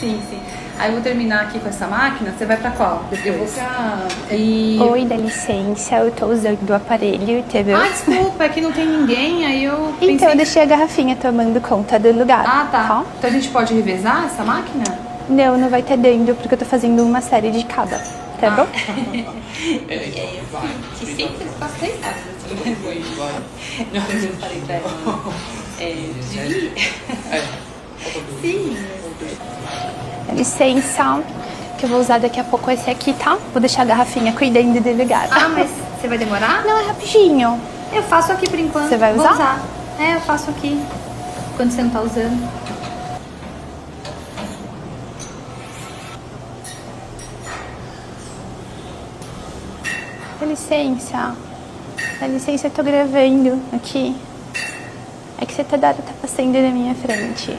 Sim, sim. Aí eu vou terminar aqui com essa máquina. Você vai pra qual? Eu vou pra... Oi, dá licença, eu tô usando o aparelho, entendeu? Ah, desculpa, aqui não tem ninguém, aí eu pensei... Então eu deixei a garrafinha tomando conta do lugar. Ah, tá. Então a gente pode revezar essa máquina? Não, não vai ter dando, porque eu tô fazendo uma série de cada, tá bom? E aí eu sempre faço 3 casas assim, né? Depois eu falei pra ela, dividir. Sim. Dá licença, que eu vou usar daqui a pouco esse aqui, tá? Vou deixar a garrafinha cuidando do lugar. Ah, mas você vai demorar? Não, é rapidinho. Eu faço aqui por enquanto. Você vai usar? Vou usar. É, eu faço aqui, quando você não tá usando. Dá licença. Dá licença, eu tô gravando aqui. É que você tá passando na minha frente.